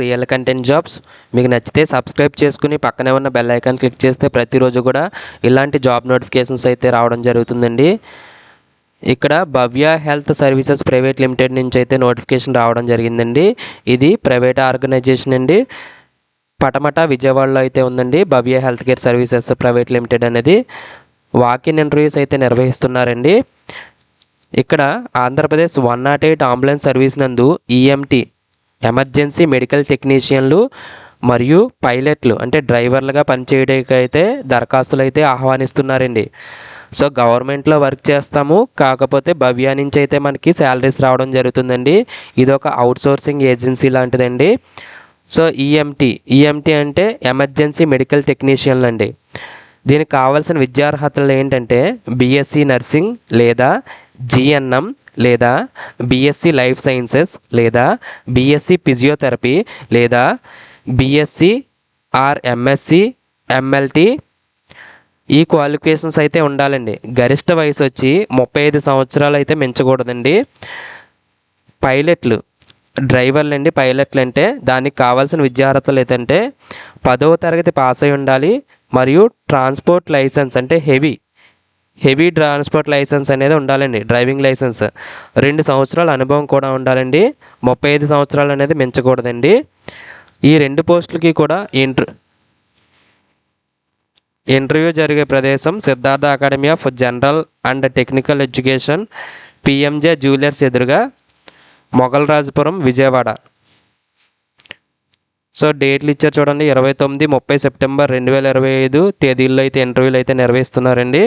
Real content jobs మీకు నచ్చితే subscribe చేసుకుని పక్కనే ఉన్న బెల్ ఐకాన్ క్లిక్ చేస్తే ప్రతిరోజు కూడా ఇలాంటి జాబ్ నోటిఫికేషన్స్ అయితే రావడం జరుగుతుందండి. ఇక్కడ భవ్య హెల్త్ సర్వీసెస్ ప్రైవేట్ లిమిటెడ్ నుంచి అయితే నోటిఫికేషన్ రావడం జరిగిందండి. ఇది ప్రైవేట్ ఆర్గనైజేషన్ అండి. పటమట విజయవాడలో అయితే ఉందండి. Bhavya health care services private limited అనేది వాకిన్ ఇంటర్వ్యూస్ అయితే నిర్వహిస్తున్నారండి. ఇక్కడ ఆంధ్రప్రదేశ్ 108 అంబులెన్స్ సర్వీస్ నందు ఈఎంటీ ఎమర్జెన్సీ మెడికల్ టెక్నీషియన్లు మరియు పైలట్లు అంటే డ్రైవర్లుగా పనిచేయడానికి అయితే దరఖాస్తులు అయితే ఆహ్వానిస్తున్నారండి. సో గవర్నమెంట్లో వర్క్ చేస్తాము, కాకపోతే భవ్య నుంచి అయితే మనకి శాలరీస్ రావడం జరుగుతుందండి. ఇది ఒక అవుట్సోర్సింగ్ ఏజెన్సీ లాంటిదండి. సో ఈఎంటీ అంటే ఎమర్జెన్సీ మెడికల్ టెక్నీషియన్లు అండి. దీనికి కావాల్సిన విద్యార్హతలు ఏంటంటే బీఎస్సీ నర్సింగ్ లేదా జిఎన్ఎం లేదా బీఎస్సీ లైఫ్ సైన్సెస్ లేదా బీఎస్సీ ఫిజియోథెరపీ లేదా బీఎస్సీ ఆర్ ఎంఎస్సి ఎంఎల్టీ ఈ క్వాలిఫికేషన్స్ అయితే ఉండాలండి. గరిష్ట వయసు వచ్చి 35 సంవత్సరాలు అయితే మించకూడదండి. డ్రైవర్లు అండి. పైలట్లు అంటే దానికి కావాల్సిన విద్యార్హతలు ఏంటంటే 10వ తరగతి పాస్ అయి ఉండాలి మరియు ట్రాన్స్పోర్ట్ లైసెన్స్ అంటే హెవీ ట్రాన్స్పోర్ట్ లైసెన్స్ అనేది ఉండాలండి. డ్రైవింగ్ లైసెన్స్ 2 సంవత్సరాల అనుభవం కూడా ఉండాలండి. 35 సంవత్సరాలు అనేది మించకూడదండి. ఈ 2 పోస్టులకి కూడా ఇంటర్వ్యూ జరిగే ప్రదేశం Siddhartha academy of general and technical education, PMJ jewellers ఎదురుగా, మొఘల్ రాజపురం, విజయవాడ. సో డేట్లు ఇచ్చారు చూడండి, 29, 30 సెప్టెంబర్ 2025 తేదీల్లో అయితే ఇంటర్వ్యూలు అయితే నిర్వహిస్తున్నారండి.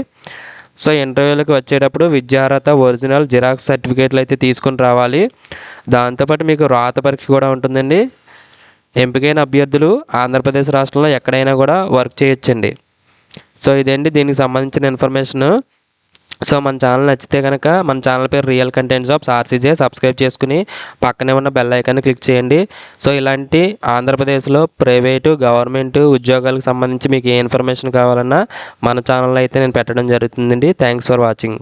సో ఇంటర్వ్యూలకు వచ్చేటప్పుడు విద్యార్హత ఒరిజినల్ జిరాక్స్ సర్టిఫికేట్లు అయితే తీసుకుని రావాలి. దాంతోపాటు మీకు రాత పరీక్ష కూడా ఉంటుందండి. ఎంపికైన అభ్యర్థులు ఆంధ్రప్రదేశ్ రాష్ట్రంలో ఎక్కడైనా కూడా వర్క్ చేయొచ్చండి. సో ఇదండి దీనికి సంబంధించిన ఇన్ఫర్మేషన్. సో మన ఛానల్ నచ్చితే కనుక మన ఛానల్ పేరు రియల్ కంటెంట్ జాబ్స్ ఆర్సీజే, సబ్స్క్రైబ్ చేసుకుని పక్కనే ఉన్న బెల్ ఐకాన్ని క్లిక్ చేయండి. సో ఇలాంటి ఆంధ్రప్రదేశ్లో ప్రైవేటు గవర్నమెంట్ ఉద్యోగాలకు సంబంధించి మీకు ఏ ఇన్ఫర్మేషన్ కావాలన్నా మన ఛానల్లో అయితే నేను పెట్టడం జరుగుతుందండి. Thanks for watching.